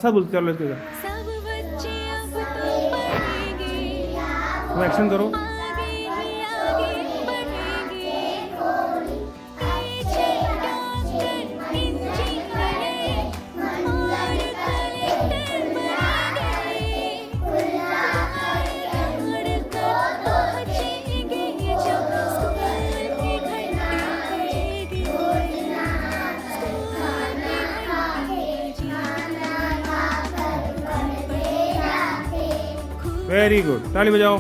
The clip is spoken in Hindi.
सब बोलते चलो इसके साथ सब बच्चे अब तो पढ़ेंगे, तुम एक्शन करो। आगे ही आगे बढ़ेंगे, टीचर डॉक्टर इंजीनियर और कलेक्टर बनेंगे, पढ़कर पहुंचेंगे जब स्कूल की घंटी बजेगी, स्कूल की घंटी बजेगी। वेरी गुड, ताली बजाओ।